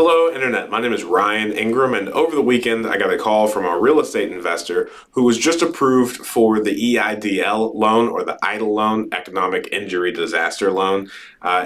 Hello Internet, my name is Ryan Ingram, and over the weekend I got a call from a real estate investor who was just approved for the EIDL loan, or the EIDL loan, Economic Injury Disaster Loan,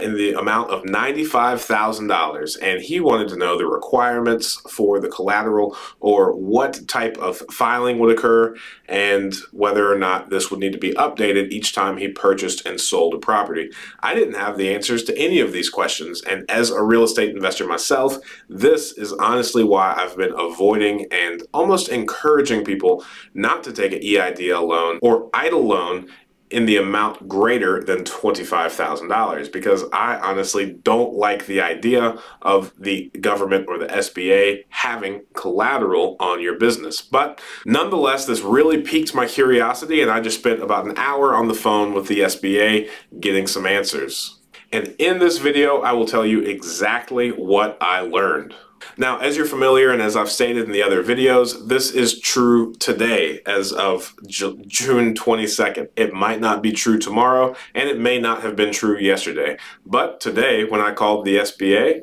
in the amount of $95,000, and he wanted to know the requirements for the collateral, or what type of filing would occur, and whether or not this would need to be updated each time he purchased and sold a property. I didn't have the answers to any of these questions, and as a real estate investor myself, this is honestly why I've been avoiding and almost encouraging people not to take an EIDL loan or EIDL loan in the amount greater than $25,000, because I honestly don't like the idea of the government or the SBA having collateral on your business. But nonetheless, this really piqued my curiosity, and I just spent about an hour on the phone with the SBA getting some answers. And in this video, I will tell you exactly what I learned. Now, as you're familiar, and as I've stated in the other videos, this is true today as of June 22nd. It might not be true tomorrow, and it may not have been true yesterday. But today, when I called the SBA,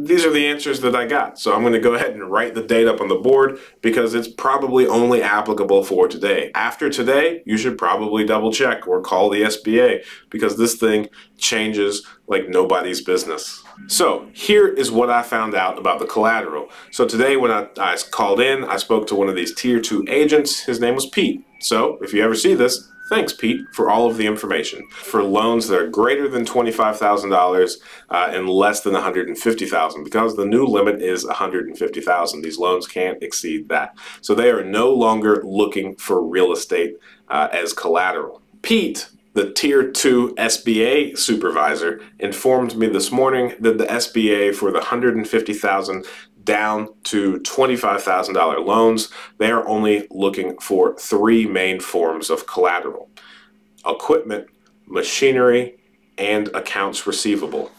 these are the answers that I got. So I'm going to go ahead and write the date up on the board because it's probably only applicable for today. After today, you should probably double check or call the SBA, because this thing changes like nobody's business. So here is what I found out about the collateral. So today when I called in, I spoke to one of these Tier 2 agents. His name was Pete. So if you ever see this, thanks, Pete, for all of the information. For loans that are greater than $25,000 and less than $150,000, because the new limit is $150,000. These loans can't exceed that. So they are no longer looking for real estate as collateral. Pete, the Tier 2 SBA supervisor, informed me this morning that the SBA, for the $150,000 down to $25,000 loans, they are only looking for three main forms of collateral: equipment, machinery, and accounts receivable.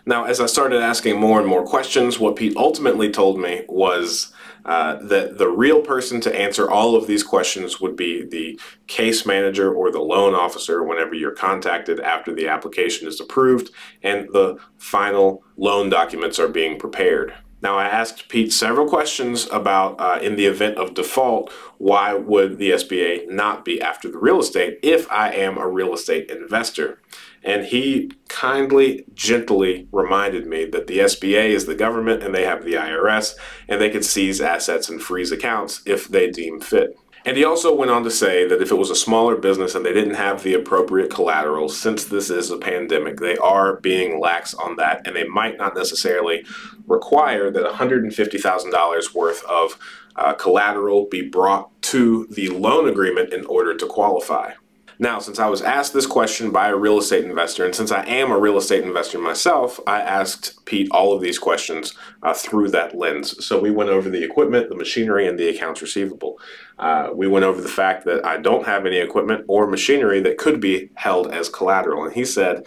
Now, as I started asking more and more questions, what Pete ultimately told me was that the real person to answer all of these questions would be the case manager or the loan officer whenever you're contacted after the application is approved and the final loan documents are being prepared. Now, I asked Pete several questions about, in the event of default, why would the SBA not be after the real estate if I am a real estate investor? And he kindly, gently reminded me that the SBA is the government and they have the IRS, and they can seize assets and freeze accounts if they deem fit. And he also went on to say that if it was a smaller business and they didn't have the appropriate collateral, since this is a pandemic, they are being lax on that, and they might not necessarily require that $150,000 worth of collateral be brought to the loan agreement in order to qualify. Now, since I was asked this question by a real estate investor, and since I am a real estate investor myself, I asked Pete all of these questions through that lens. So we went over the equipment, the machinery, and the accounts receivable. We went over the fact that I don't have any equipment or machinery that could be held as collateral. And he said,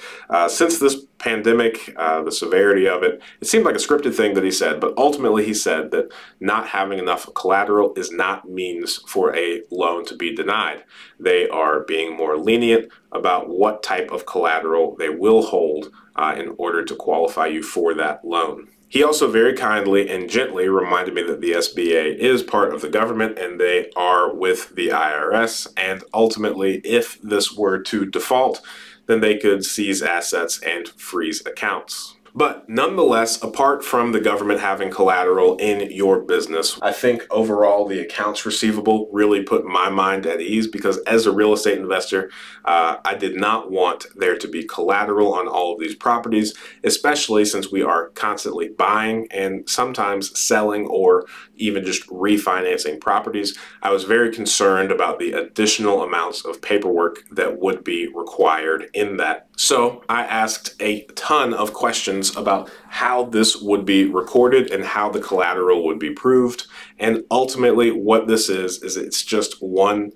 since this pandemic, the severity of it, it seemed like a scripted thing that he said, but ultimately he said that not having enough collateral is not means for a loan to be denied. They are being more lenient about what type of collateral they will hold in order to qualify you for that loan. He also very kindly and gently reminded me that the SBA is part of the government and they are with the IRS, and ultimately, if this were to default, then they could seize assets and freeze accounts. But nonetheless, apart from the government having collateral in your business, I think overall the accounts receivable really put my mind at ease, because as a real estate investor, I did not want there to be collateral on all of these properties, especially since we are constantly buying and sometimes selling or even just refinancing properties. I was very concerned about the additional amounts of paperwork that would be required in that. So I asked a ton of questions about how this would be recorded and how the collateral would be proved. And ultimately what this is it's just one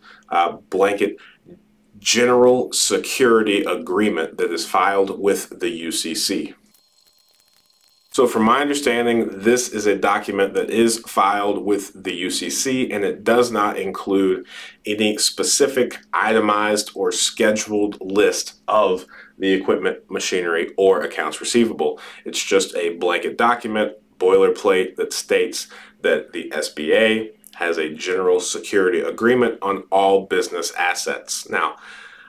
blanket general security agreement that is filed with the UCC. So from my understanding, this is a document that is filed with the UCC, and it does not include any specific itemized or scheduled list of the equipment, machinery, or accounts receivable. It's just a blanket document, boilerplate, that states that the SBA has a general security agreement on all business assets. Now,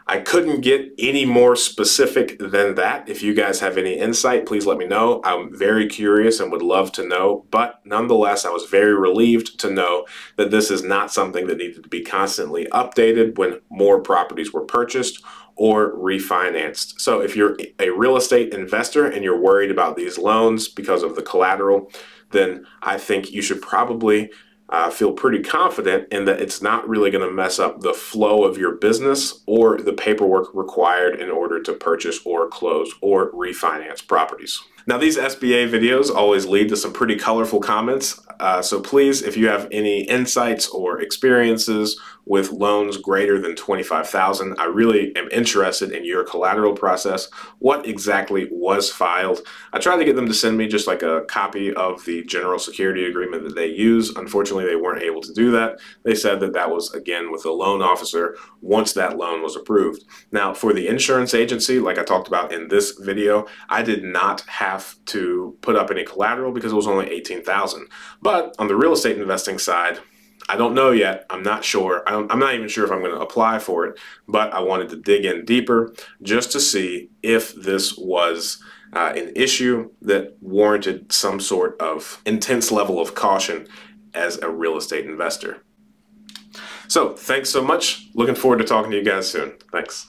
I couldn't get any more specific than that. If you guys have any insight, please let me know. I'm very curious and would love to know, but nonetheless, I was very relieved to know that this is not something that needed to be constantly updated when more properties were purchased or refinanced. So if you're a real estate investor and you're worried about these loans because of the collateral, then I think you should probably feel pretty confident in that it's not really going to mess up the flow of your business or the paperwork required in order to purchase or close or refinance properties. Now, these SBA videos always lead to some pretty colorful comments, so please, if you have any insights or experiences with loans greater than $25,000, I really am interested in your collateral process. What exactly was filed? I tried to get them to send me just like a copy of the general security agreement that they use. Unfortunately, they weren't able to do that. They said that that was, again, with the loan officer once that loan was approved. Now, for the insurance agency, like I talked about in this video, I did not have to put up any collateral because it was only $18,000. But on the real estate investing side, I don't know yet. I'm not sure. I'm not even sure if I'm going to apply for it, but I wanted to dig in deeper just to see if this was an issue that warranted some sort of intense level of caution as a real estate investor. So thanks so much. Looking forward to talking to you guys soon. Thanks.